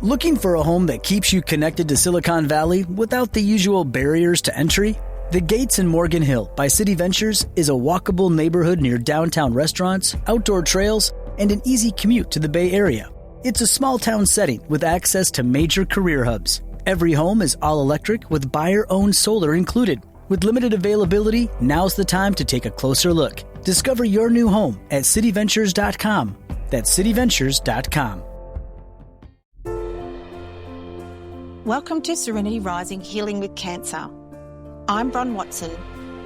Looking for a home that keeps you connected to Silicon Valley without the usual barriers to entry? The Gates in Morgan Hill by City Ventures is a walkable neighborhood near downtown restaurants, outdoor trails, and an easy commute to the Bay Area. It's a small town setting with access to major career hubs. Every home is all electric with buyer-owned solar included. With limited availability, now's the time to take a closer look. Discover your new home at cityventures.com. That's cityventures.com. Welcome to Serenity Rising, Healing with Cancer. I'm Bron Watson,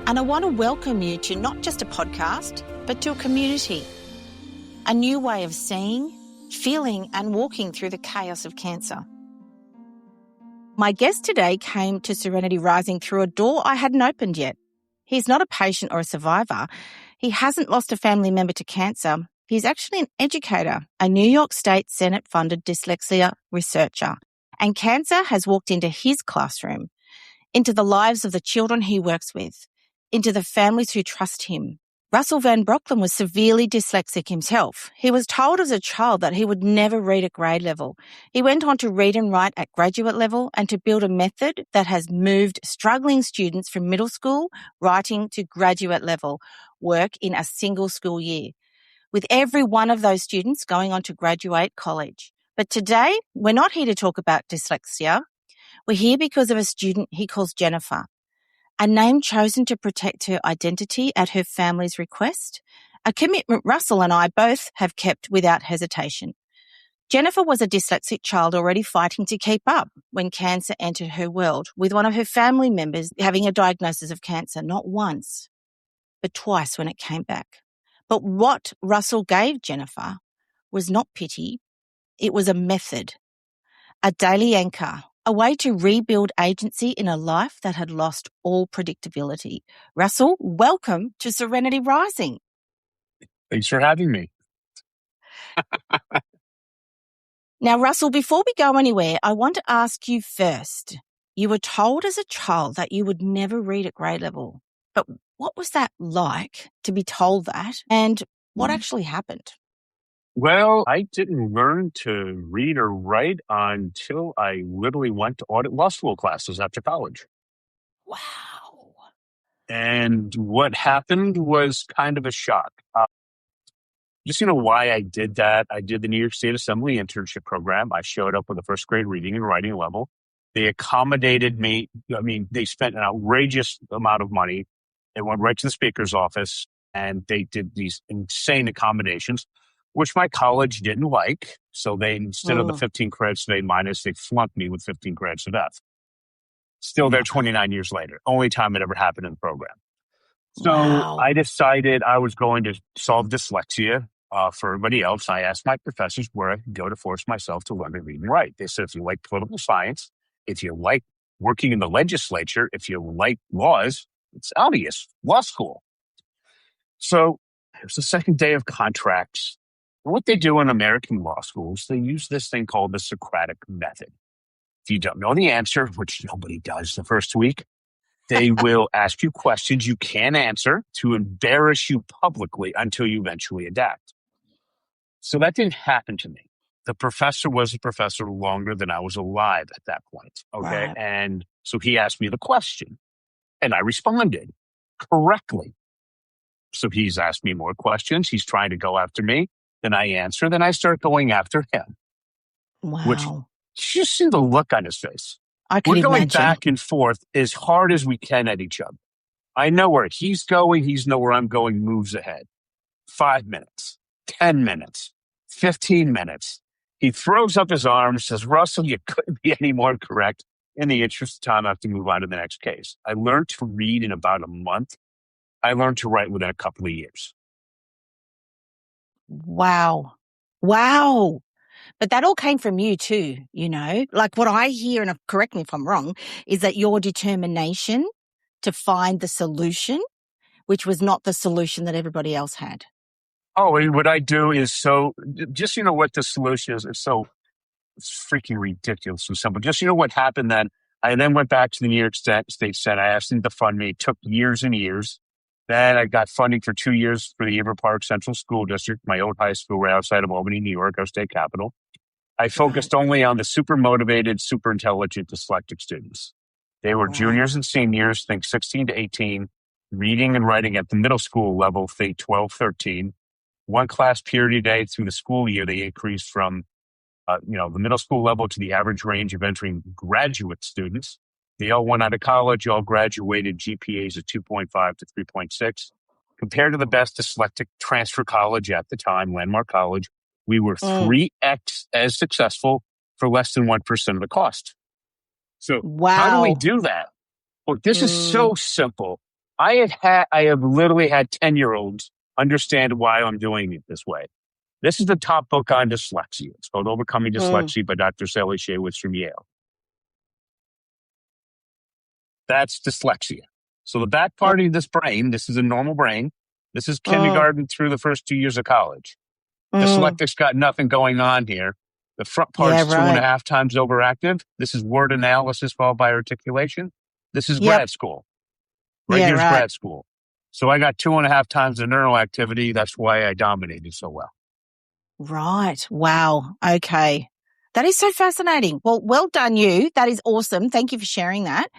and I want to welcome you to not just a podcast, but to a community. A new way of seeing, feeling, and walking through the chaos of cancer. My guest today came to Serenity Rising through a door I hadn't opened yet. He's not a patient or a survivor. He hasn't lost a family member to cancer. He's actually an educator, a New York State Senate-funded dyslexia researcher. And cancer has walked into his classroom, into the lives of the children he works with, into the families who trust him. Russell Van Brocklen was severely dyslexic himself. He was told as a child that he would never read at grade level. He went on to read and write at graduate level and to build a method that has moved struggling students from middle school writing to graduate level work in a single school year, with every one of those students going on to graduate college. But today, we're not here to talk about dyslexia. We're here because of a student he calls Jennifer, a name chosen to protect her identity at her family's request, a commitment Russell and I both have kept without hesitation. Jennifer was a dyslexic child already fighting to keep up when cancer entered her world, with one of her family members having a diagnosis of cancer, not once, but twice when it came back. But what Russell gave Jennifer was not pity, it was a method, a daily anchor, a way to rebuild agency in a life that had lost all predictability. Russell, welcome to Serenity Rising. Thanks for having me. Now, Russell, before we go anywhere, I want to ask you first. You were told as a child that you would never read at grade level. But what was that like to be told that? And what actually happened? Well, I didn't learn to read or write until I literally went to audit law school classes after college. Wow. And what happened was kind of a shock. Just why I did that. I did the New York State Assembly internship program. I showed up with a first grade reading and writing level. They accommodated me. They spent an outrageous amount of money. They went right to the speaker's office and they did these insane accommodations, which my college didn't like. So they, instead of the 15 credits of A-, they flunked me with 15 credits of F. Still there 29 years later. Only time it ever happened in the program. So I decided I was going to solve dyslexia for everybody else. I asked my professors where I could go to force myself to learn to read and write. They said, if you like political science, if you like working in the legislature, if you like laws, it's obvious, law school. So it was the second day of contracts. What they do in American law schools, they use this thing called the Socratic method. If you don't know the answer, which nobody does the first week, they will ask you questions you can't answer to embarrass you publicly until you eventually adapt. So that didn't happen to me. The professor was a professor longer than I was alive at that point. Okay. Right. And so he asked me the question and I responded correctly. So he's asked me more questions. He's trying to go after me. Then I answer. Then I start going after him. Wow. Which, you see the look on his face. We're going back and forth as hard as we can at each other. I know where he's going. He's know where I'm going, moves ahead. 5 minutes, 10 minutes, 15 minutes. He throws up his arms, says, Russell, you couldn't be any more correct. In the interest of time, I have to move on to the next case. I learned to read in about a month. I learned to write within a couple of years. Wow. But that all came from you too, Like what I hear, and correct me if I'm wrong, is that your determination to find the solution, which was not the solution that everybody else had. Oh, and what I do is just what the solution is. It's freaking ridiculous and simple. Just what happened then. I then went back to the New York State Senate. I asked them to fund me. It took years and years. Then I got funding for 2 years for the Ever Park Central School District, my old high school right outside of Albany, New York, our state capital. I focused only on the super motivated, super intelligent dyslexic students. They were Right. juniors and seniors, think 16 to 18, reading and writing at the middle school level, think 12, 13. One class period a day through the school year, they increased from the middle school level to the average range of entering graduate students. They all went out of college, all graduated GPAs of 2.5 to 3.6. Compared to the best dyslexic transfer college at the time, Landmark College, we were 3x as successful for less than 1% of the cost. So how do we Wow. do that? Well, this is so simple. I have literally had 10-year-olds understand why I'm doing it this way. This is the top book on dyslexia. It's called Overcoming Dyslexia by Dr. Sally Shaywitz from Yale. That's dyslexia. So the back part of this brain, this is a normal brain. This is kindergarten through the first 2 years of college. Dyslectic's got nothing going on here. The front part's 2.5 times overactive. This is word analysis followed by articulation. This is grad school. Here's grad school. So I got 2.5 times the neural activity. That's why I dominated so well. Right. Wow. Okay. That is so fascinating. Well done you. That is awesome. Thank you for sharing that.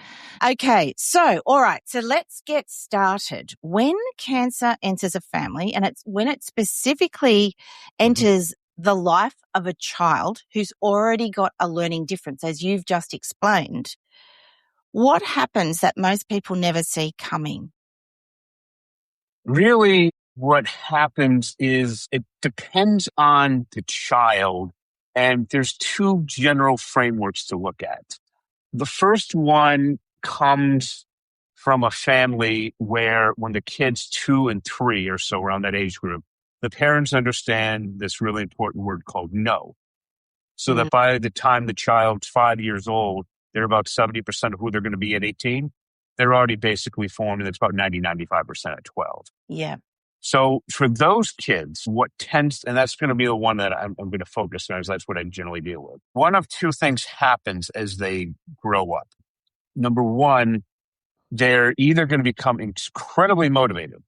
Okay. So, all right. So let's get started. When cancer enters a family and when it specifically enters the life of a child who's already got a learning difference, as you've just explained, what happens that most people never see coming? Really, what happens is it depends on the child, and there's two general frameworks to look at. The first one comes from a family where when the kid's 2 and 3 or so around that age group, the parents understand this really important word called no. So that by the time the child's 5 years old, they're about 70% of who they're going to be at 18. They're already basically formed, and it's about 95% at 12. Yeah. So for those kids, what tends, and that's going to be the one that I'm going to focus on, because that's what I generally deal with. One of two things happens as they grow up. Number one, they're either going to become incredibly motivated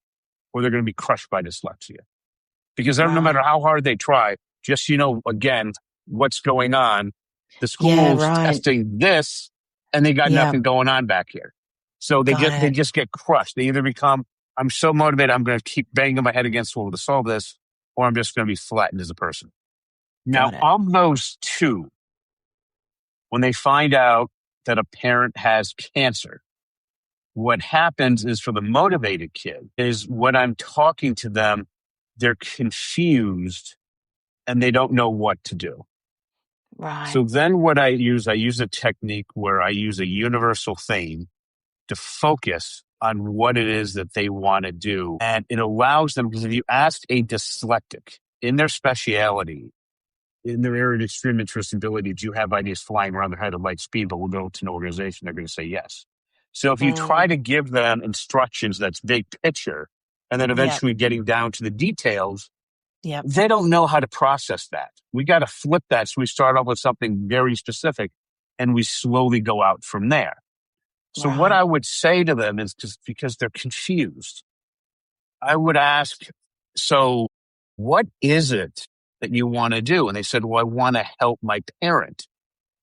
or they're going to be crushed by dyslexia. Because no matter how hard they try, just, again, what's going on, the school's testing this and they got nothing going on back here. So they just get crushed. They either become, I'm so motivated, I'm going to keep banging my head against the wall to solve this, or I'm just going to be flattened as a person. Now, of those two, when they find out that a parent has cancer, what happens is for the motivated kid is when I'm talking to them, they're confused and they don't know what to do. Right. So then what I use a technique where I use a universal theme to focus on what it is that they want to do. And it allows them, because if you ask a dyslexic in their speciality, in their area of extreme interest and ability, do you have ideas flying around their head at light speed, but we'll go to an organization, they're going to say yes. So if you try to give them instructions that's big picture, and then eventually getting down to the details, they don't know how to process that. We got to flip that. So we start off with something very specific and we slowly go out from there. So what I would say to them is, just because they're confused, I would ask, so what is it that you want to do? And they said, well, I want to help my parent.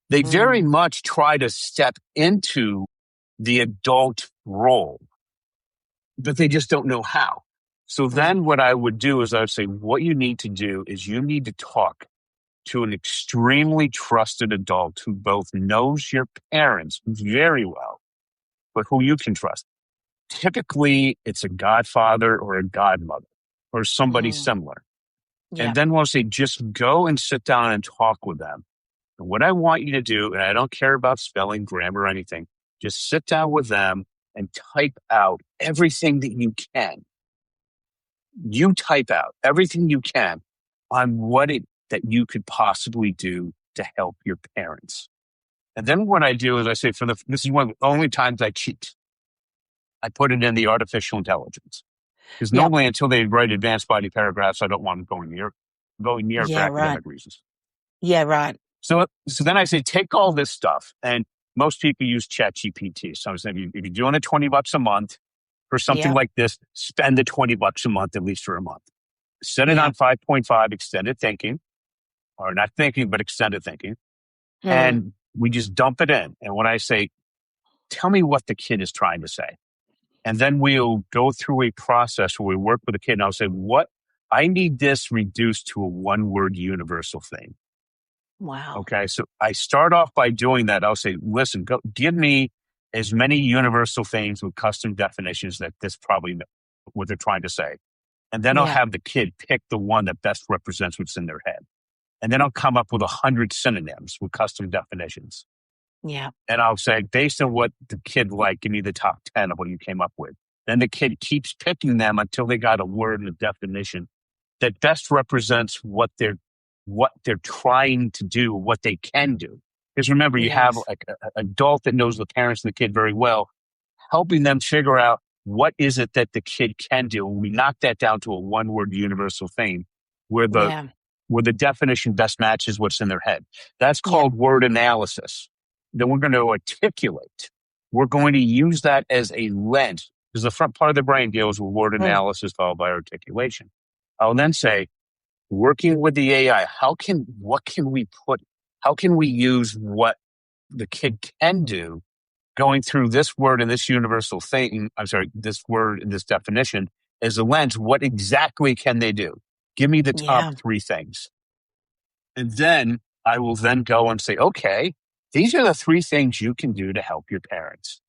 They very much try to step into the adult role, but they just don't know how. So then what I would do is I would say, what you need to do is you need to talk to an extremely trusted adult who both knows your parents very well, but who you can trust. Typically, it's a godfather or a godmother or somebody similar. And then we'll say, just go and sit down and talk with them. And what I want you to do, and I don't care about spelling, grammar, or anything, just sit down with them and type out everything that you can. You type out everything you can on what that you could possibly do to help your parents. And then what I do is I say, this is one of the only times I cheat. I put it in the artificial intelligence. Because normally until they write advanced body paragraphs, I don't want them going near for academic reasons. Yeah, right. So then I say, take all this stuff, and most people use ChatGPT. So I'm saying, if you're doing it $20 a month for something like this, spend the $20 a month, at least for a month. Set it on 5.5 extended thinking. or not thinking, but extended thinking. Mm. And we just dump it in. And when I say, tell me what the kid is trying to say. And then we'll go through a process where we work with the kid and I'll say, I need this reduced to a one-word universal thing. Wow. Okay. So I start off by doing that. I'll say, listen, give me as many universal things with custom definitions that this probably what they're trying to say. And then I'll have the kid pick the one that best represents what's in their head. And then I'll come up with 100 synonyms with custom definitions. Yeah. And I'll say, based on what the kid liked, give me the top 10 of what you came up with. Then the kid keeps picking them until they got a word and a definition that best represents what they're trying to do, what they can do. Because remember, you have like an adult that knows the parents and the kid very well, helping them figure out what is it that the kid can do. And we knock that down to a one-word universal thing where the definition best matches what's in their head. That's called word analysis. Then we're going to articulate. We're going to use that as a lens because the front part of the brain deals with word analysis followed by articulation. I'll then say, working with the AI, how can we use what the kid can do going through this word and this universal thing, this word and this definition as a lens, what exactly can they do? Give me the top 3 things. And then I will then go and say, okay, these are the 3 things you can do to help your parents.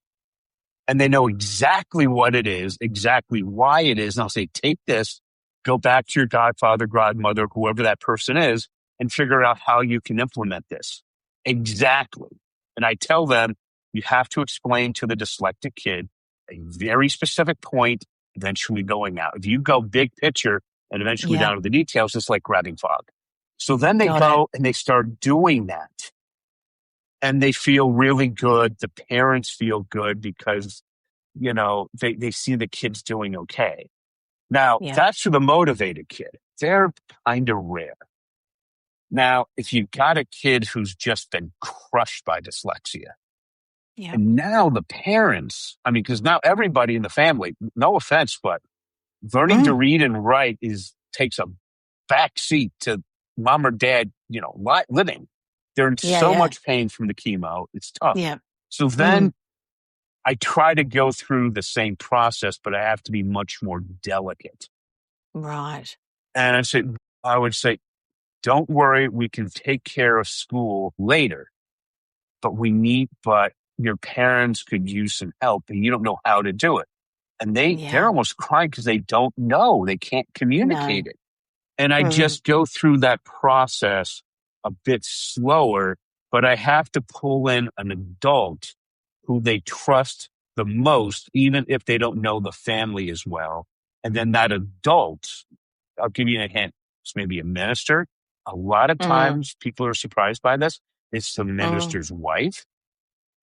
And they know exactly what it is, exactly why it is. And I'll say, take this, go back to your godfather, godmother, whoever that person is, and figure out how you can implement this. Exactly. And I tell them, you have to explain to the dyslexic kid a very specific point, eventually going out. If you go big picture and eventually down to the details, it's like grabbing fog. So then they go and they start doing that. And they feel really good. The parents feel good because, they see the kids doing okay. Now, that's for the motivated kid. They're kind of rare. Now, if you've got a kid who's just been crushed by dyslexia, and now the parents, because now everybody in the family, no offense, but learning to read and write takes a back seat to mom or dad, living. They're in so much pain from the chemo. It's tough. Yeah. So then I try to go through the same process, but I have to be much more delicate. Right. And I would say, don't worry, we can take care of school later, but your parents could use some help and you don't know how to do it. And they're almost crying because they don't know. They can't communicate it. And I just go through that process a bit slower, but I have to pull in an adult who they trust the most, even if they don't know the family as well. And then that adult, I'll give you a hint, it's maybe a minister. A lot of times people are surprised by this. It's the minister's wife.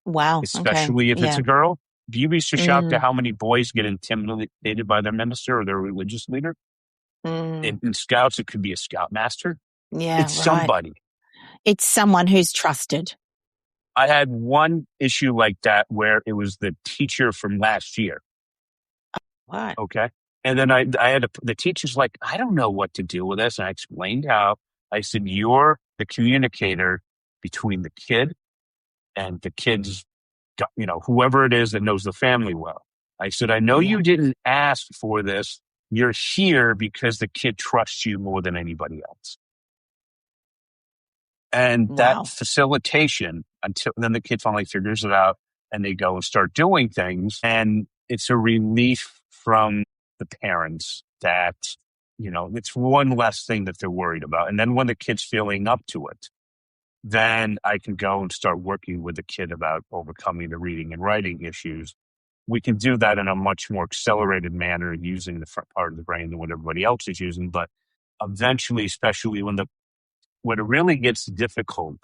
Wow. Especially if it's a girl. You'd be so shocked at how many boys get intimidated by their minister or their religious leader. In Scouts, it could be a scoutmaster. Yeah, it's somebody. It's someone who's trusted. I had one issue like that where it was the teacher from last year. What? Okay. And then I had the teacher's like, I don't know what to do with this. And I explained how. I said, you're the communicator between the kid and the kid's, whoever it is that knows the family well. I said, I know you didn't ask for this. You're here because the kid trusts you more than anybody else. And that facilitation, until then the kid finally figures it out and they go and start doing things. And it's a relief from the parents that, it's one less thing that they're worried about. And then when the kid's feeling up to it, then I can go and start working with the kid about overcoming the reading and writing issues. We can do that in a much more accelerated manner using the front part of the brain than what everybody else is using. But eventually, especially when it really gets difficult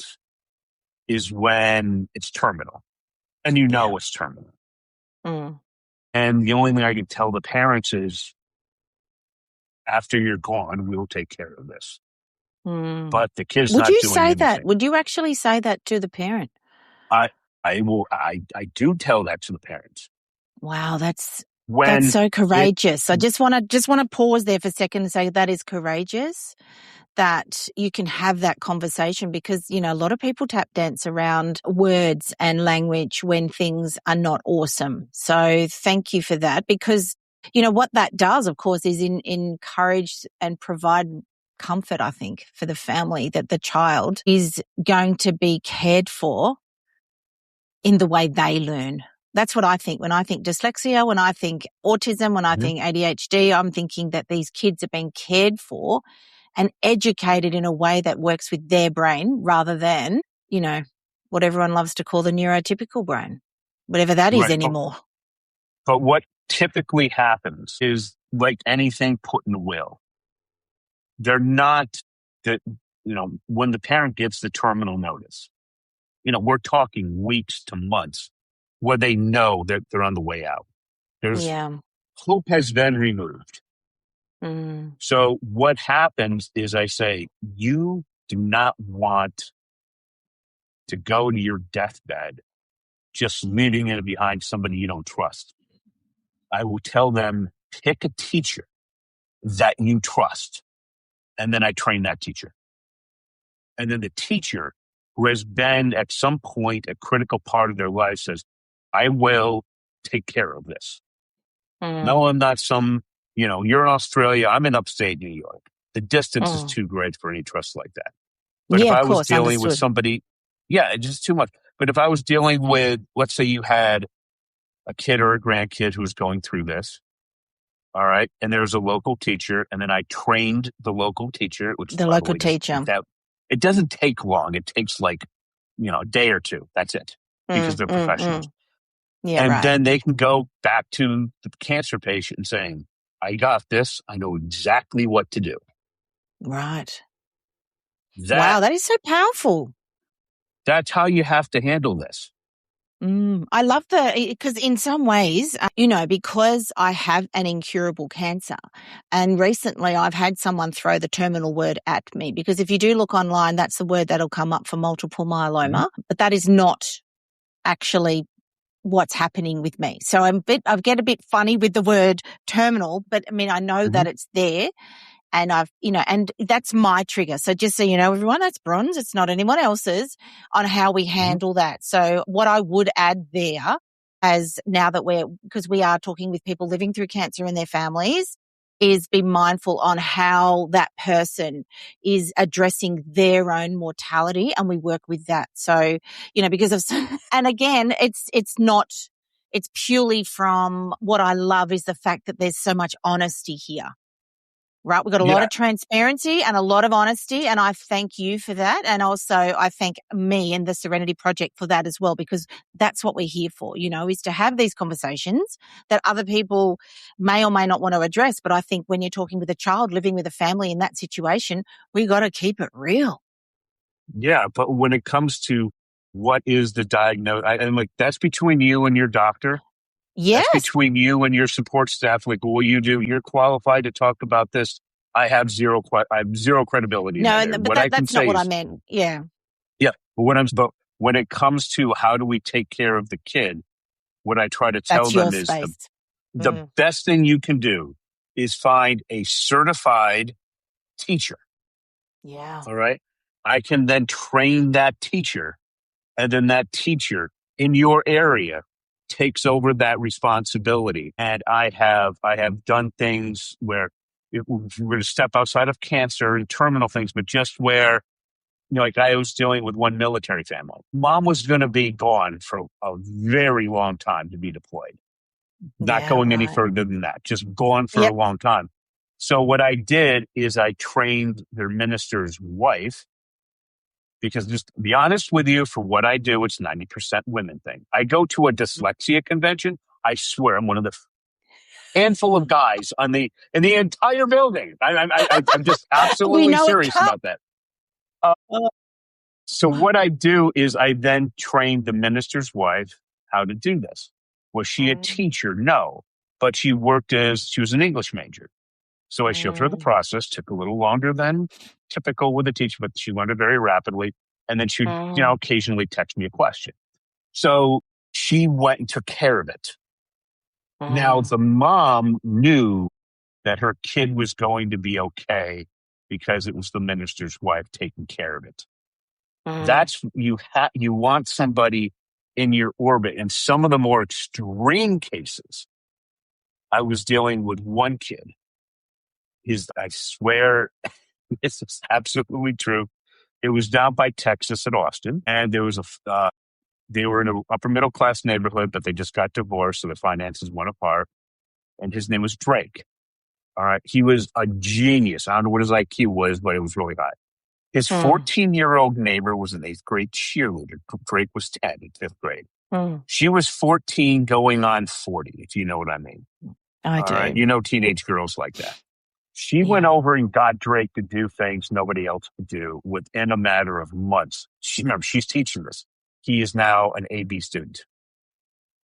is when it's terminal and it's terminal. And the only thing I can tell the parents is after you're gone, we'll take care of this. But the kid's not doing anything. Would you say that? Would you actually say that to the parent? I do tell that to the parents. Wow, that's so courageous. I just want to pause there for a second and say that is courageous. that you can have that conversation because, you know, a lot of people tap dance around words and language when things are not awesome. So thank you for that, because, you know, what that does, of course, is encourage and provide comfort, I think, for the family that the child is going to be cared for in the way they learn. That's what I think. When I think dyslexia, when I think autism, when I think ADHD, I'm thinking that these kids are being cared for and educated in a way that works with their brain rather than, you know, what everyone loves to call the neurotypical brain, whatever that is anymore. But what typically happens is, like anything put in a will, they're not that, you know, when the parent gets the terminal notice, you know, we're talking weeks to months where they know that they're on the way out. Hope has been removed. So what happens is I say, you do not want to go to your deathbed just leaving it behind somebody you don't trust. I will tell them, pick a teacher that you trust. And then I train that teacher. And then the teacher who has been at some point a critical part of their life says, I will take care of this. No, I'm not some, you know, you're in Australia, I'm in upstate New York. The distance is too great for any trust like that. But if I was dealing with somebody, it's just too much. But if I was dealing with, let's say you had a kid or a grandkid who's going through this, all right, and there's a local teacher, and then I trained the local teacher, which the local teacher. It doesn't take long. It takes like, you know, a day or two. That's it, because they're professionals. Then they can go back to the cancer patient and saying, I got this. I know exactly what to do. Right. Wow, that is so powerful. That's how you have to handle this. I love because in some ways, you know, because I have an incurable cancer, and recently I've had someone throw the terminal word at me, because if you do look online, that's the word that'll come up for multiple myeloma, but that is not actually what's happening with me. So I get a bit funny with the word terminal, but I mean, I know that it's there. And and that's my trigger. So just so you know, everyone, that's Bron's. It's not anyone else's on how we handle that. So what I would add there, as now that because we are talking with people living through cancer and their families, is be mindful on how that person is addressing their own mortality, and we work with that. So, you know, because of, and again, it's purely from what I love is the fact that there's so much honesty here. Right. We've got a lot of transparency and a lot of honesty, and I thank you for that. And also I thank me and the Serenity Project for that as well, because that's what we're here for, you know, is to have these conversations that other people may or may not want to address. But I think when you're talking with a child living with a family in that situation, we got to keep it real. Yeah. But when it comes to what is the diagnosis, I'm like, that's between you and your doctor. Yes. That's between you and your support staff. Like, what you do, you're qualified to talk about this. I have zero credibility. No, but that's not what I meant. Yeah. Yeah. But when it comes to how do we take care of the kid, what I try to tell them is the best thing you can do is find a certified teacher. Yeah. All right. I can then train that teacher, and then that teacher in your area takes over that responsibility. And I have done things where we're going to step outside of cancer and terminal things, but just where, you know, like I was dealing with one military family. Mom was going to be gone for a very long time to be deployed. Not going any further than that, just gone for a long time. So what I did is I trained their minister's wife, because just to be honest with you, for what I do, it's 90% women thing. I go to a dyslexia convention. I swear I'm one of the handful of guys in the entire building. I'm just absolutely serious about that. So what I do is I then train the minister's wife how to do this. Was she a teacher? No, but she was an English major. So I showed her the process. Took a little longer than typical with a teacher, but she learned it very rapidly. And then she'd, you know, occasionally text me a question. So she went and took care of it. Now the mom knew that her kid was going to be okay because it was the minister's wife taking care of it. Mm. That's you want somebody in your orbit. In some of the more extreme cases, I was dealing with one kid. I swear, this is absolutely true. It was down by Texas at Austin, and there was they were in an upper middle class neighborhood, but they just got divorced, so the finances went apart. And his name was Drake. All right, he was a genius. I don't know what his IQ was, but it was really high. His 14-year-old neighbor was an 8th grade cheerleader. Drake was 10 in 5th grade. She was 14 going on 40, if you know what I mean. I do. Right? You know teenage girls like that. She went over and got Drake to do things nobody else could do within a matter of months. Remember, she's teaching this. He is now an AB student.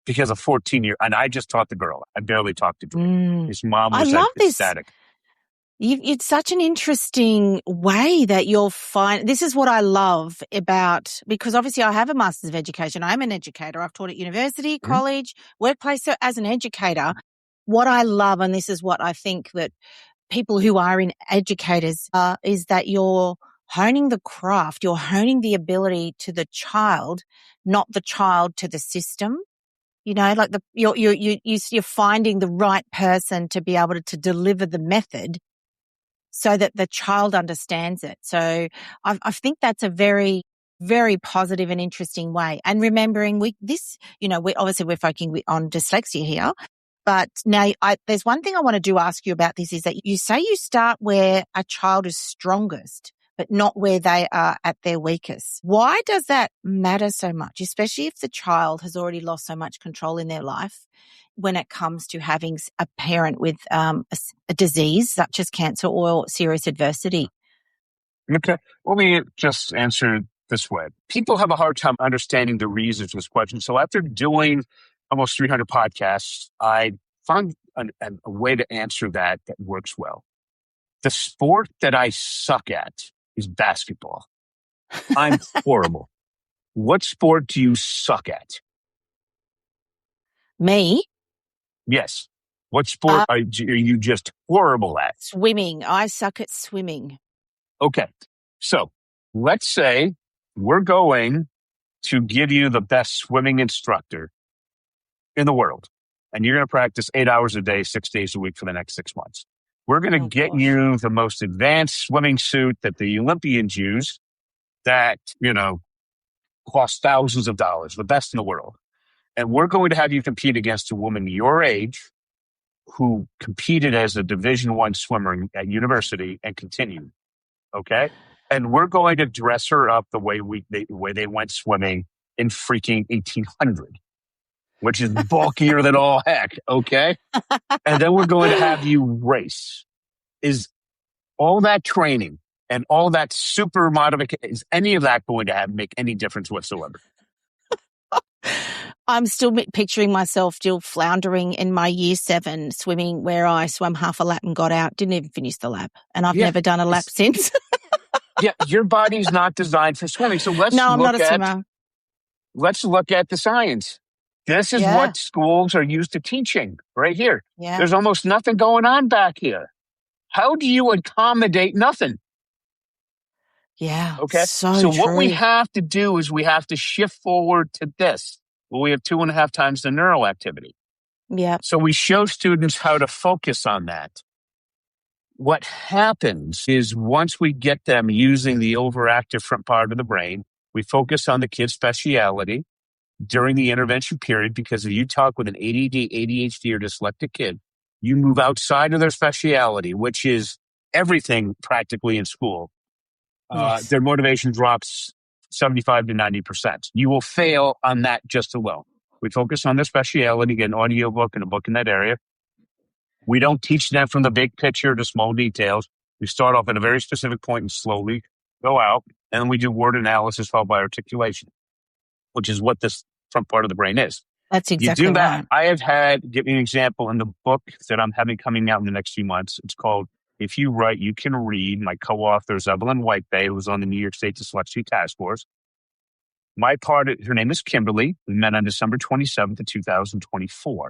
Because a 14-year, and I just taught the girl. I barely talked to Drake. His mom was ecstatic. It's such an interesting way that you'll find. This is what I love about, because obviously I have a Master's of Education. I'm an educator. I've taught at university, college, workplace. So as an educator, what I love, and this is what I think that people who are in educators is that you're honing the craft. You're honing the ability to the child, not the child to the system. You know, like you're finding the right person to be able to deliver the method so that the child understands it. So I think that's a very, very positive and interesting way. And remembering we're focusing on dyslexia here. But now there's one thing I want to ask you about this, is that you say you start where a child is strongest, but not where they are at their weakest. Why does that matter so much, especially if the child has already lost so much control in their life when it comes to having a parent with a disease such as cancer or serious adversity? Okay. Let me just answer this way. People have a hard time understanding the reasons for this question. So after doing almost 300 podcasts, I found a way to answer that works well. The sport that I suck at is basketball. I'm horrible. What sport do you suck at? Me? Yes. What sport are you just horrible at? Swimming. I suck at swimming. Okay. So let's say we're going to give you the best swimming instructor in the world, and you're going to practice 8 hours a day, 6 days a week for the next 6 months. We're going to get you the most advanced swimming suit that the Olympians use that, costs thousands of dollars, the best in the world. And we're going to have you compete against a woman your age who competed as a Division I swimmer at university and continued. Okay? And we're going to dress her up the way they went swimming in freaking 1800, which is bulkier than all heck. Okay? And then we're going to have you race. Is all that training and all that super modification, is any of that going to make any difference whatsoever? I'm still picturing myself still floundering in my year 7 swimming, where I swam half a lap and got out, didn't even finish the lap. And I've never done a lap since. Yeah, your body's not designed for swimming. So let's look at the science. This is what schools are used to teaching right here. Yeah. There's almost nothing going on back here. How do you accommodate nothing? Yeah. Okay. So what we have to do is we have to shift forward to this. Well, we have 2.5 times the neural activity. Yeah. So we show students how to focus on that. What happens is once we get them using the overactive front part of the brain, we focus on the kid's speciality during the intervention period, because if you talk with an ADD, ADHD, or dyslexic kid, you move outside of their speciality, which is everything practically in school. Their motivation drops 75 to 90%. You will fail on that just alone. We focus on their speciality, get an audio book and a book in that area. We don't teach them from the big picture to small details. We start off at a very specific point and slowly go out. And then we do word analysis followed by articulation, which is what this front part of the brain is. That's exactly you do that. Right. I have give you an example in the book that I'm having coming out in the next few months. It's called If You Write, You Can Read. My co-author is Evelyn Whitebay, who was on the New York State Dyslexia Task Force. My part, her name is Kimberly. We met on December 27th of 2024.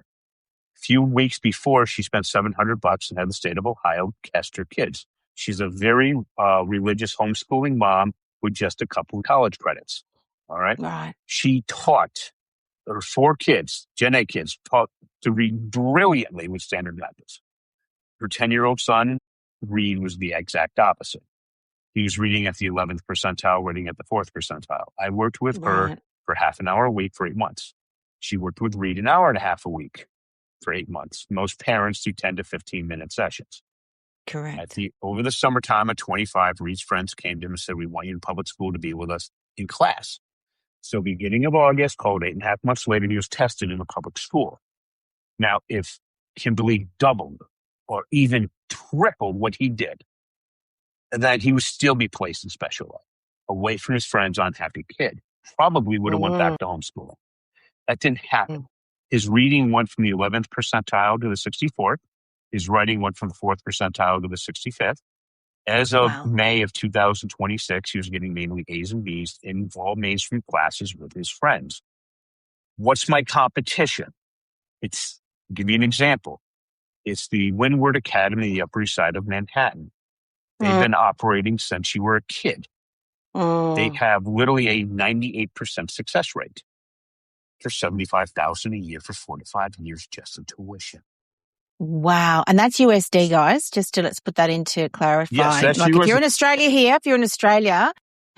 A few weeks before, she spent $700 and had the state of Ohio test her kids. She's a very religious homeschooling mom with just a couple of college credits. All right. Right. She taught her 4 kids, Gen A kids, taught to read brilliantly with standard methods. Her 10-year-old son, Reed, was the exact opposite. He was reading at the 11th percentile, reading at the 4th percentile. I worked with her for half an hour a week for 8 months. She worked with Reed an hour and a half a week for 8 months. Most parents do 10 to 15-minute sessions. Correct. Over the summertime at 25, Reed's friends came to him and said, we want you in public school to be with us in class. So beginning of August, called 8.5 months later, he was tested in a public school. Now, if Kimberly doubled or even tripled what he did, then he would still be placed in special ed, away from his friends, unhappy kid. Probably would have went back to homeschooling. That didn't happen. His reading went from the 11th percentile to the 64th. His writing went from the 4th percentile to the 65th. As of May of 2026, he was getting mainly A's and B's in all mainstream classes with his friends. What's my competition? I'll give you an example. It's the Windward Academy, the Upper East Side of Manhattan. They've been operating since you were a kid. They have literally a 98% success rate for $75,000 a year for 4 to 5 years just in tuition. Wow. And that's USD, guys, let's put that into clarifying. Yes, that's like USD. if you're in Australia here, if you're in Australia,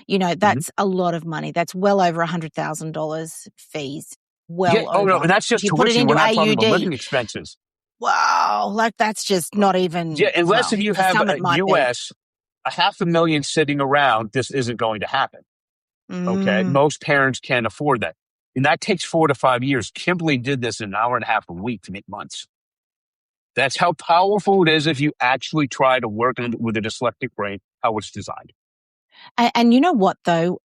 that's a lot of money. That's well over $100,000 fees. No, and that's just tuition. We're not talking about living expenses. Wow. Like that's just not even. Yeah, unless if you have a US, $500,000 sitting around, this isn't going to happen. Okay. Most parents can't afford that. And that takes 4 to 5 years. Kimberly did this in an hour and a half a week in 8 months. That's how powerful it is if you actually try to work with a dyslexic brain, how it's designed. And you know what, though?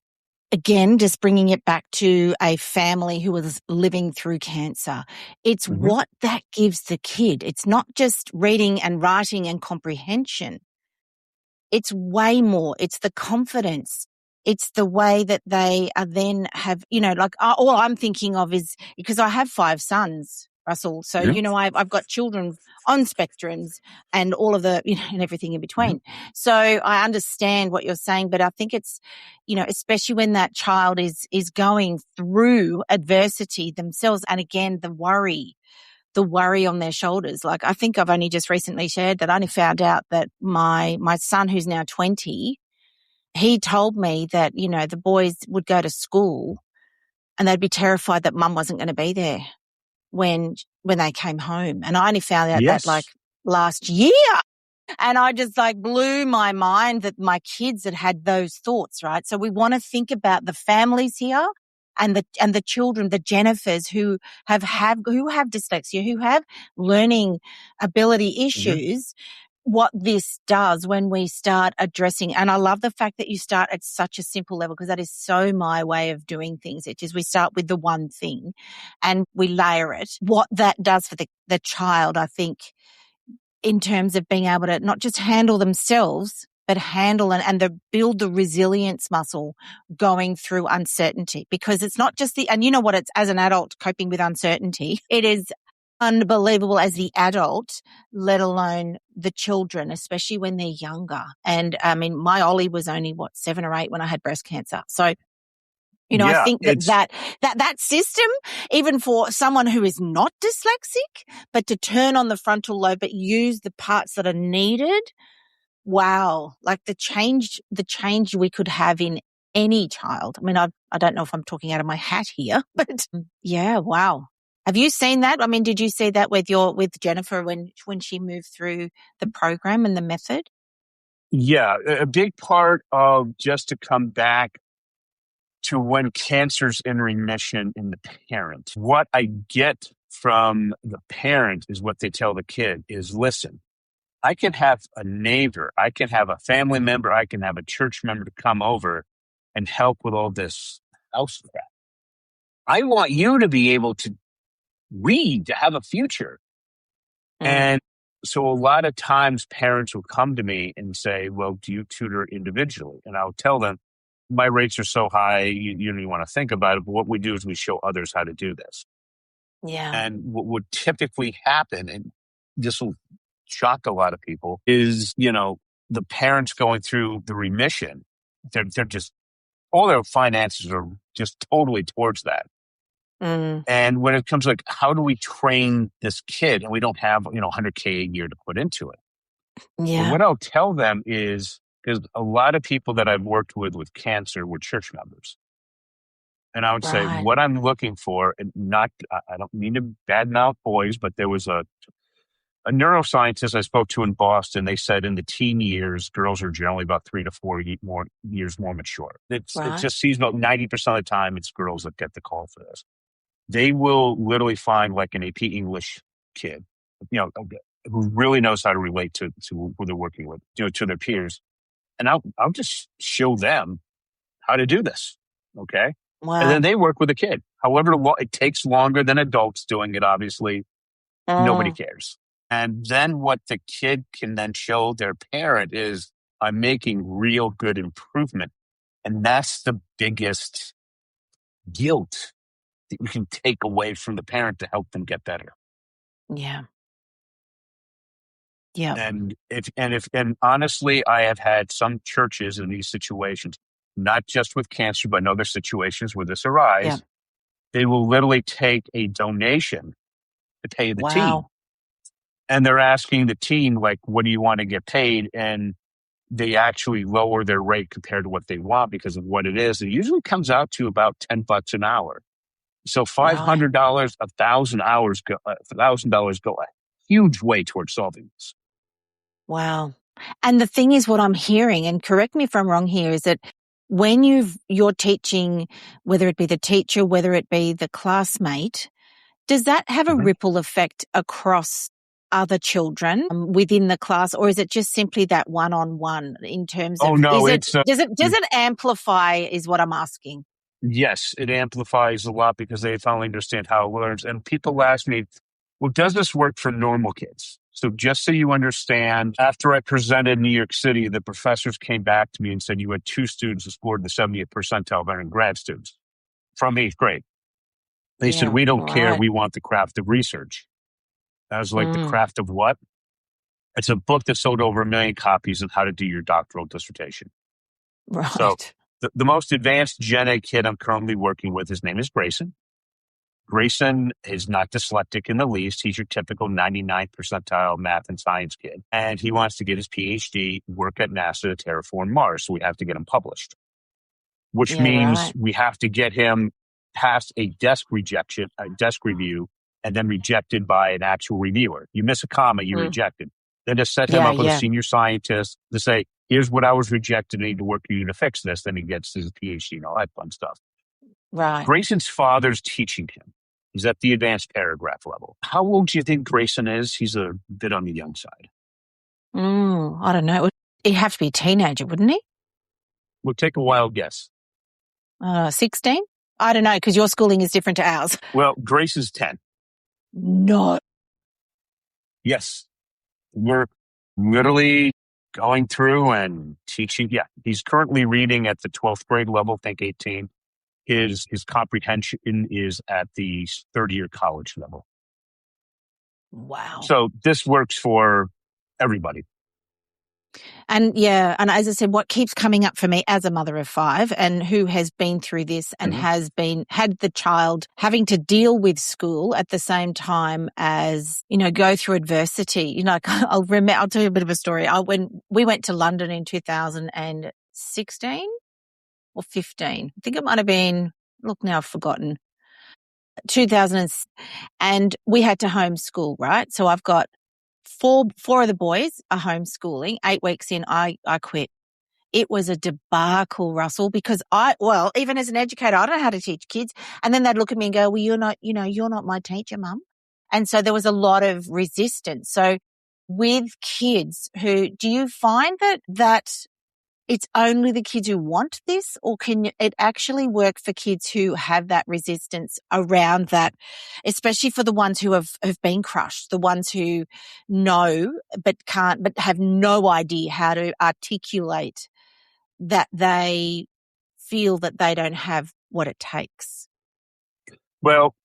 Again, just bringing it back to a family who was living through cancer. It's what that gives the kid. It's not just reading and writing and comprehension. It's way more. It's the confidence. It's the way that they are then have, all I'm thinking of is because I have 5 sons, Russell. So, I've got children on spectrums and all of the, and everything in between. So I understand what you're saying, but I think it's, especially when that child is going through adversity themselves. And again, the worry on their shoulders. Like I think I've only just recently shared that I only found out that my son, who's now 20, he told me that, the boys would go to school and they'd be terrified that mum wasn't going to be there when they came home. And I only found out that like last year. And I just blew my mind that my kids had those thoughts, right? So we want to think about the families here and the children, the Jennifers who have dyslexia, who have learning ability issues. What this does when we start addressing, and I love the fact that you start at such a simple level because that is so my way of doing things. It is we start with the one thing and we layer it. What that does for the child, I think, in terms of being able to not just handle themselves, but handle and build the resilience muscle going through uncertainty, because it's not just and you know what, it's as an adult coping with uncertainty, it is unbelievable as the adult, let alone the children, especially when they're younger. And I mean, my Ollie was only 7 or 8 when I had breast cancer. So, I think that system, even for someone who is not dyslexic, but to turn on the frontal lobe, but use the parts that are needed. Wow. Like the change we could have in any child. I mean, I don't know if I'm talking out of my hat here, but yeah, wow. Have you seen that? I mean, did you see that with Jennifer when she moved through the program and the method? Yeah, a big part of just to come back to when cancer's in remission in the parent. What I get from the parent is what they tell the kid is, listen, I can have a neighbor, I can have a family member, I can have a church member to come over and help with all this house crap. I want you to be able to read, to have a future. And so a lot of times parents will come to me and say, well, do you tutor individually? And I'll tell them, my rates are so high, you don't even want to think about it. But what we do is we show others how to do this. Yeah. And what would typically happen, and this will shock a lot of people, is, the parents going through the remission, they're just, all their finances are just totally towards that. And when it comes like, how do we train this kid? And we don't have, $100K a year to put into it. Yeah. But what I'll tell them is, because a lot of people that I've worked with cancer were church members. And I would say, Right. what I'm looking for, and I don't mean to badmouth boys, but there was a neuroscientist I spoke to in Boston. They said in the teen years, girls are generally about 3 to 4 years more mature. It just seasonal. 90% of the time, it's girls that get the call for this. They will literally find like an AP English kid, who really knows how to relate to who they're working with, to their peers. And I'll just show them how to do this. Okay. Wow. And then they work with the kid. However, it takes longer than adults doing it, obviously. Nobody cares. And then what the kid can then show their parent is, I'm making real good improvement. And that's the biggest guilt that you can take away from the parent to help them get better. Yeah. Yeah. And honestly, I have had some churches in these situations, not just with cancer, but in other situations where this arises. Yeah. They will literally take a donation to pay the team. Wow. And they're asking the team, like, what do you want to get paid? And they actually lower their rate compared to what they want because of what it is. It usually comes out to about $10 an hour. So $500, $1,000 go a huge way towards solving this. Wow. And the thing is, what I'm hearing, and correct me if I'm wrong here, is that when you're teaching, whether it be the teacher, whether it be the classmate, does that have a ripple effect across other children within the class, or is it just simply that one-on-one in terms of? Oh no, does it amplify? Is what I'm asking. Yes, it amplifies a lot because they finally understand how it learns. And people ask me, well, does this work for normal kids? So just so you understand, after I presented in New York City, the professors came back to me and said, you had 2 students who scored the 70th percentile of our grad students from 8th grade. They said, we don't care. We want the craft of research. I was like, the craft of what? It's a book that sold over 1 million copies of how to do your doctoral dissertation. Right. So the most advanced Gen A kid I'm currently working with, his name is Grayson. Grayson is not dyslexic in the least. He's your typical 99th percentile math and science kid. And he wants to get his PhD, work at NASA to terraform Mars. So we have to get him published, which means we have to get him past a desk review, and then rejected by an actual reviewer. You miss a comma, you're rejected. Then to set him up with a senior scientist to say, here's what I was rejected. I need to work with you to fix this. Then he gets his PhD and all that fun stuff. Right. Grayson's father's teaching him. He's at the advanced paragraph level. How old do you think Grayson is? He's a bit on the young side. I don't know. He'd have to be a teenager, wouldn't he? We'll take a wild guess. 16? I don't know, because your schooling is different to ours. Well, Grayson's 10. No. Yes. We're literally going through and teaching. Yeah. He's currently reading at the 12th grade level, think 18. His comprehension is at the third-year college level. Wow. So this works for everybody. And and as I said, what keeps coming up for me as a mother of 5 and who has been through this and had the child having to deal with school at the same time as, go through adversity. I'll tell you a bit of a story. When we went to London in 2016 or 15, I think it might have been, look, now I've forgotten, 2000, and we had to homeschool, right? So I've got four of the boys are homeschooling. 8 weeks in, I quit. It was a debacle, Russell, because even as an educator, I don't know how to teach kids. And then they'd look at me and go, well, you're not my teacher, Mum. And so there was a lot of resistance. So with kids do you find that it's only the kids who want this, or can it actually work for kids who have that resistance around that, especially for the ones who have been crushed, the ones who know but have no idea how to articulate that they feel that they don't have what it takes? Well,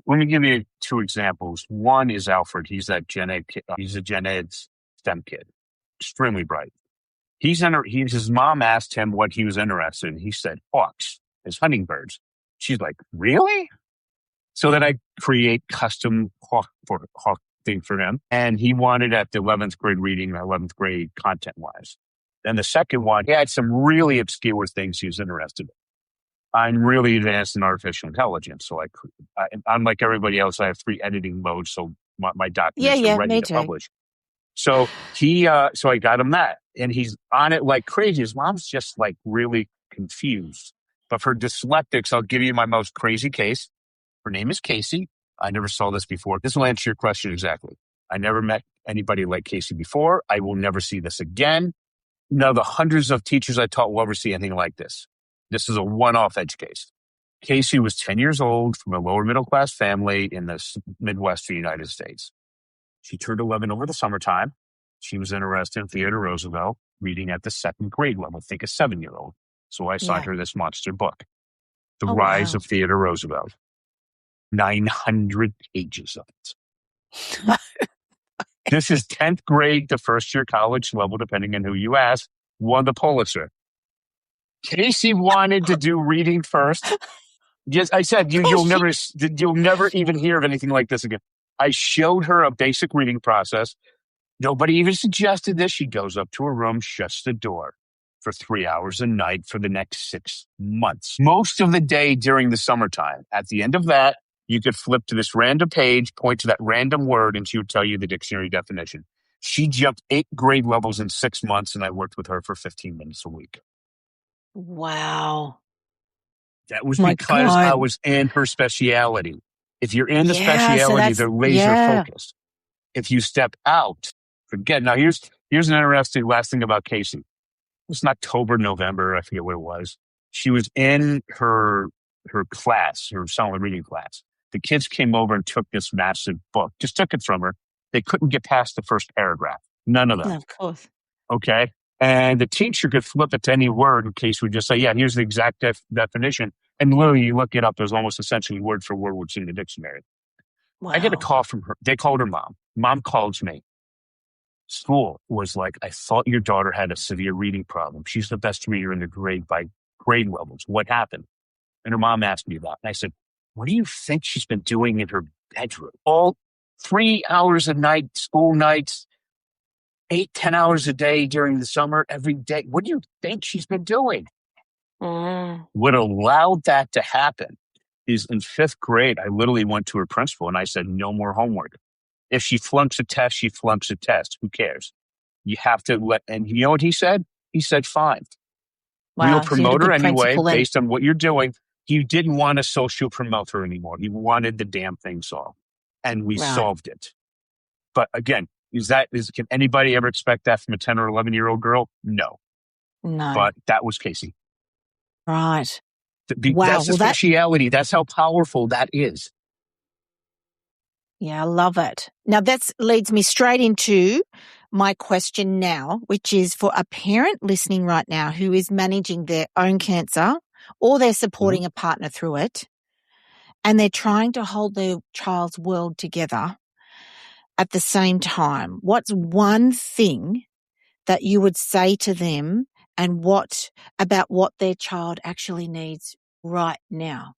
let me give you 2 examples. One is Alfred. He's that Gen A kid. He's a Gen Ed STEM kid, extremely bright. His mom asked him what he was interested in. He said, hawks, as hummingbirds. She's like, really? So then I create custom hawk thing for him. And he wanted at the 11th grade reading, 11th grade content wise. Then the second one, he had some really obscure things he was interested in. I'm really advanced in artificial intelligence. So I'm like everybody else, I have 3 editing modes. So my documents are ready to publish. So so I got him that, and he's on it like crazy. His mom's just like really confused. But for dyslexics, I'll give you my most crazy case. Her name is Casey. I never saw this before. This will answer your question exactly. I never met anybody like Casey before. I will never see this again. None of the hundreds of teachers I taught will ever see anything like this. This is a one-off edge case. Casey was 10 years old from a lower middle class family in the Midwestern United States. She turned 11 over the summertime. She was interested in Theodore Roosevelt, reading at the 2nd grade level, think a 7-year-old. So I assigned her this monster book, The Rise of Theodore Roosevelt. 900 pages of it. This is 10th grade to first year college level, depending on who you ask, won the Pulitzer. Casey wanted to do reading first. Yes, I said you'll never even hear of anything like this again. I showed her a basic reading process. Nobody even suggested this. She goes up to her room, shuts the door for 3 hours a night for the next 6 months. Most of the day during the summertime. At the end of that, you could flip to this random page, point to that random word, and she would tell you the dictionary definition. She jumped 8 grade levels in 6 months, and I worked with her for 15 minutes a week. Wow. That was because I was in her speciality. If you're in the speciality, they're laser focused. If you step out, forget. Now, here's an interesting last thing about Casey. It was in October, November, I forget what it was. She was in her class, her solid reading class. The kids came over and took this massive book, just took it from her. They couldn't get past the first paragraph. None of them. Of course. Okay. And the teacher could flip it to any word in case we just say, yeah, here's the exact definition. And literally, you look it up, there's almost essentially word for word what's in the dictionary. Wow. I get a call from her. They called her mom. Mom calls me. School was like, I thought your daughter had a severe reading problem. She's the best reader in the grade by grade levels. What happened? And her mom asked me about it. And I said, what do you think she's been doing in her bedroom? All 3 hours a night, school nights, 8-10 hours a day during the summer, every day. What do you think she's been doing? What allowed that to happen is in 5th grade, I literally went to her principal and I said, no more homework. If she flunks a test, she flunks a test. Who cares? You have to and you know what he said? He said, fine. Wow, we'll promote her anyway based on what you're doing. He didn't want to social promote her anymore. He wanted the damn thing solved. And we solved it. But again, can anybody ever expect that from a 10 or 11-year-old girl? No. But that was Casey. Right. That's the speciality. That's how powerful that is. Yeah, I love it. Now that leads me straight into my question now, which is for a parent listening right now who is managing their own cancer or they're supporting a partner through it and they're trying to hold their child's world together at the same time. What's one thing that you would say to them and about what their child actually needs right now?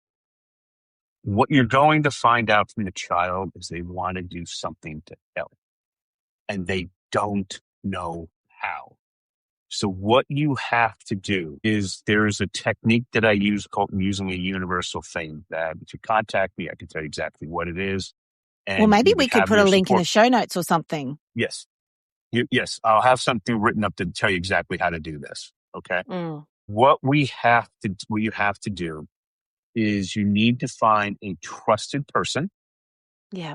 What you're going to find out from the child is they want to do something to help, and they don't know how. So what you have to do is there's a technique that I use called using a universal thing that if you contact me, I can tell you exactly what it is. And well, maybe we could put a link in the show notes or something. Yes. Yes. I'll have something written up to tell you exactly how to do this. Okay. What you have to do is you need to find a trusted person. Yeah.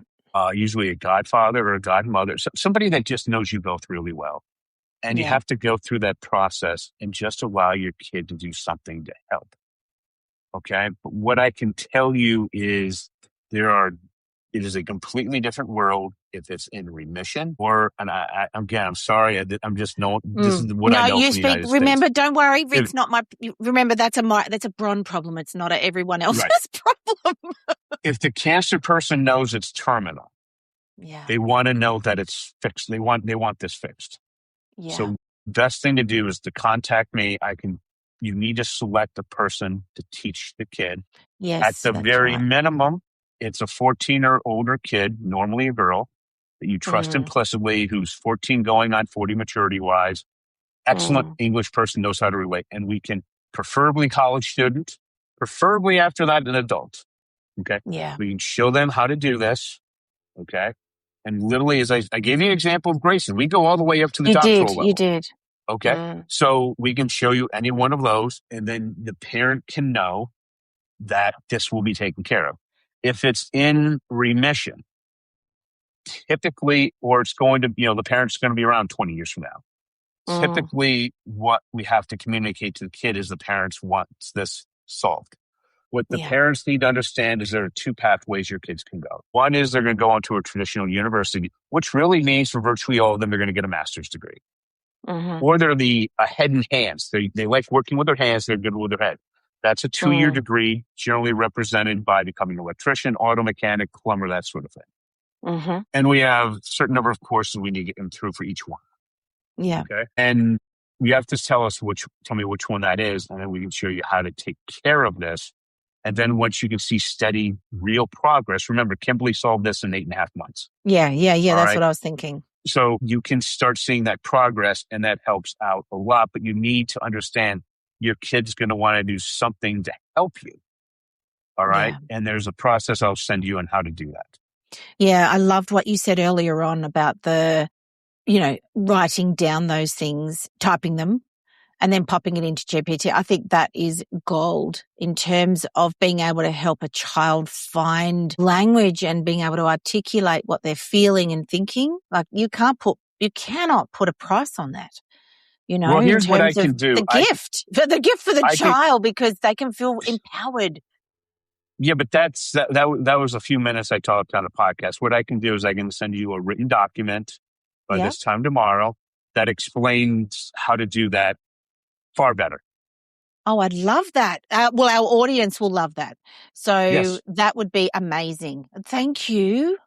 Usually a godfather or a godmother, somebody that just knows you both really well. And you have to go through that process and just allow your kid to do something to help. Okay. But what I can tell you is it is a completely different world if it's in remission I'm sorry. I'm just this is what I know. No, you speak. Remember, don't worry. It's not my. Remember, that's a Bron problem. It's not everyone else's problem. If the cancer person knows it's terminal, they want to know that it's fixed. They want this fixed. Yeah. So Best thing to do is to contact me. You need to select a person to teach the kid. At Yes, the that's very right. minimum, it's a 14 or older kid, normally a girl, that you trust implicitly, who's 14 going on 40 maturity-wise. Excellent English person, knows how to relate. And we can, preferably college student, preferably after that an adult. Okay? Yeah. We can show them how to do this. Okay? And literally, as I gave you an example of Grayson, we go all the way up to the doctoral level. You did. Okay? So we can show you any one of those, and then the parent can know that this will be taken care of. If it's in remission, typically, or it's going to, the parent's going to be around 20 years from now. Typically, what we have to communicate to the kid is the parents want this solved. What the parents need to understand is there are two pathways your kids can go. One is they're going to go into a traditional university, which really means for virtually all of them, they're going to get a master's degree. Or they're the head and hands. They like working with their hands. They're good with their head. That's a 2-year degree, generally represented by becoming an electrician, auto mechanic, plumber, that sort of thing. And we have a certain number of courses we need to get them through for each one. Yeah. Okay. And you have to tell me which one that is, and then we can show you how to take care of this. And then once you can see steady, real progress, remember, Kimberly solved this in 8.5 months. Yeah. That's what I was thinking. So you can start seeing that progress, and that helps out a lot. But you need to understand your kid's going to want to do something to help you. All right. Yeah. And there's a process I'll send you on how to do that. Yeah. I loved what you said earlier on about writing down those things, typing them, and then popping it into GPT. I think that is gold in terms of being able to help a child find language and being able to articulate what they're feeling and thinking. Like you cannot put a price on that. Well, here's what I can do. The gift for the child, because they can feel empowered. Yeah, but that was a few minutes I talked on a podcast. What I can do is I can send you a written document by this time tomorrow that explains how to do that far better. Oh, I'd love that. Well, our audience will love that. So that would be amazing. Thank you.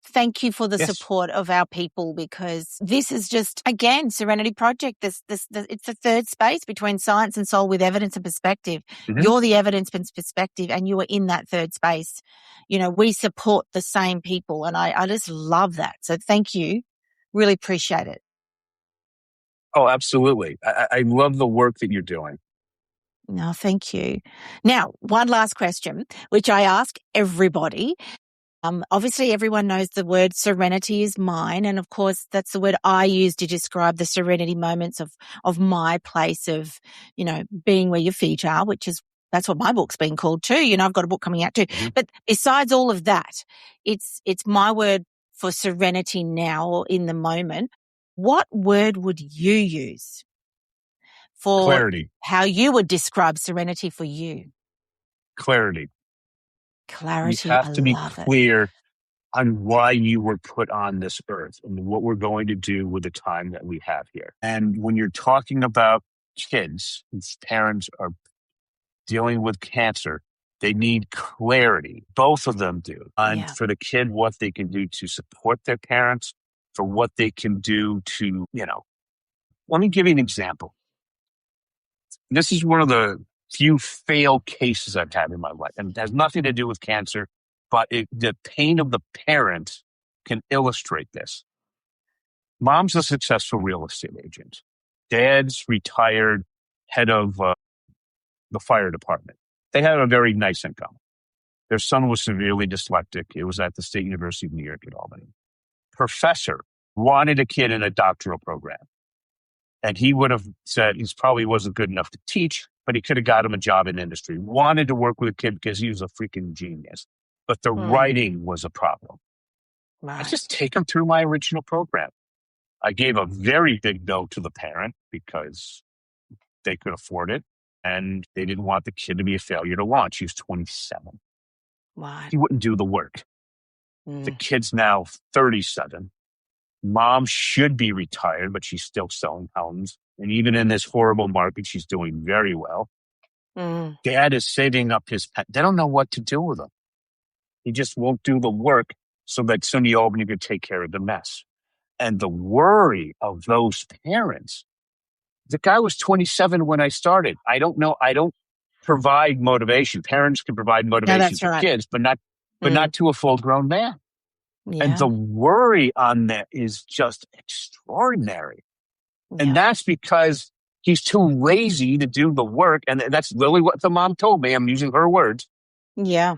Thank you for the support of our people, because this is just, again, Serenity Project. It's the third space between science and soul with evidence and perspective. You're the evidence and perspective, and you are in that third space. We support the same people, and I just love that. So thank you. Really appreciate it. Oh, absolutely. I love the work that you're doing. No, thank you. Now, one last question, which I ask everybody. Obviously, everyone knows the word serenity is mine. And of course, that's the word I use to describe the serenity moments of my place of, being where your feet are, that's what my book's been called too. I've got a book coming out too. But besides all of that, it's my word for serenity now, or in the moment. What word would you use for clarity? How you would describe serenity for you? Clarity. Clarity. You have to be clear on why you were put on this earth and what we're going to do with the time that we have here. And when you're talking about kids whose parents are dealing with cancer, they need clarity. Both of them do. And for the kid, what they can do to support their parents, for what they can do to, let me give you an example. This is one of the few failed cases I've had in my life, and it has nothing to do with cancer, but the pain of the parent can illustrate this. Mom's a successful real estate agent. Dad's retired head of the fire department. They had a very nice income. Their son was severely dyslexic. It was at the State University of New York at Albany. Professor wanted a kid in a doctoral program. And he would have said he probably wasn't good enough to teach, but he could have got him a job in industry. Wanted to work with a kid because he was a freaking genius. But the writing was a problem. Right. I just take him through my original program. I gave a very big no to the parent because they could afford it. And they didn't want the kid to be a failure to launch. He was 27. Wow. He wouldn't do the work. The kid's now 37. Mom should be retired, but she's still selling homes. And even in this horrible market, she's doing very well. Dad is saving up his pet. They don't know what to do with him. He just won't do the work so that SUNY Albany could take care of the mess. And the worry of those parents The guy was 27 when I started. I don't know. I don't provide motivation. Parents can provide motivation for kids, but not to a full-grown man. Yeah. And the worry on that is just extraordinary. Yeah. And that's because he's too lazy to do the work. And that's literally what the mom told me. I'm using her words. Yeah.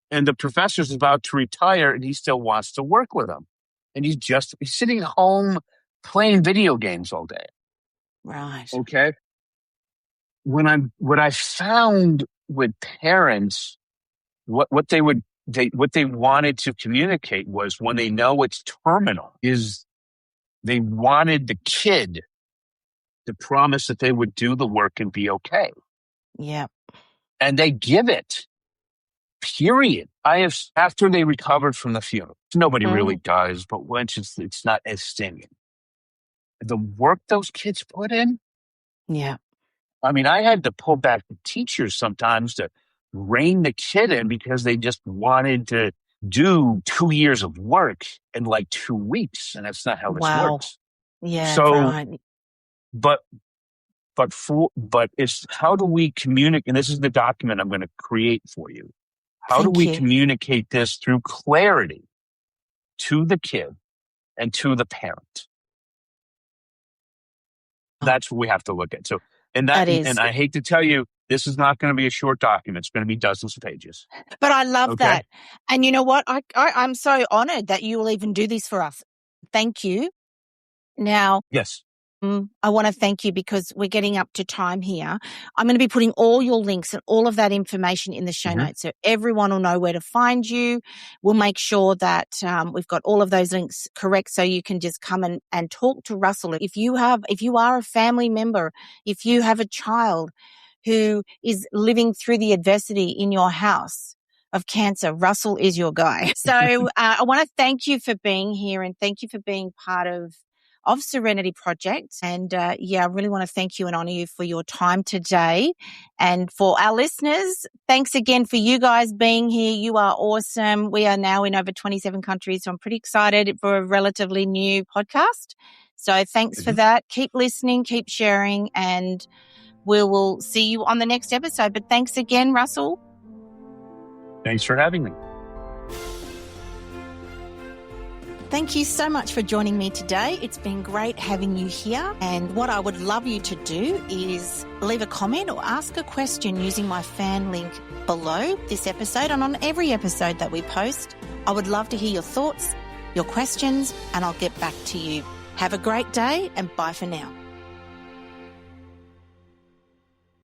And the professor's about to retire and he still wants to work with him. And he's sitting home playing video games all day. Right. Okay. What I found with parents, what they wanted to communicate was when they know it's terminal is they wanted the kid to promise that they would do the work and be okay. Yeah. And they give it. Period. After they recovered from the funeral, nobody really does, but once it's not as stinging. The work those kids put in. Yeah. I mean, I had to pull back the teachers sometimes to rein the kid in because they just wanted to do 2 years of work in like 2 weeks. And that's not how this works. Yeah. So, right. but it's how do we communicate? And this is the document I'm going to create for you. How do we communicate this through clarity to the kid and to the parent? That's what we have to look at. So, and I hate to tell you, this is not going to be a short document. It's going to be dozens of pages. But I love that. And you know what? I'm so honored that you will even do this for us. Thank you. Now, yes. I want to thank you because we're getting up to time here. I'm going to be putting all your links and all of that information in the show notes so everyone will know where to find you. We'll make sure that we've got all of those links correct so you can just come and talk to Russell. If you are a family member, if you have a child who is living through the adversity in your house of cancer, Russell is your guy. So I want to thank you for being here and thank you for being part of Serenity Project. And I really want to thank you and honor you for your time today. And for our listeners, thanks again for you guys being here. You are awesome. We are now in over 27 countries, so I'm pretty excited for a relatively new podcast. So thanks for that. Keep listening, keep sharing, and we will see you on the next episode. But thanks again, Russell. Thanks for having me. Thank you so much for joining me today. It's been great having you here. And what I would love you to do is leave a comment or ask a question using my fan link below this episode and on every episode that we post. I would love to hear your thoughts, your questions, and I'll get back to you. Have a great day and bye for now.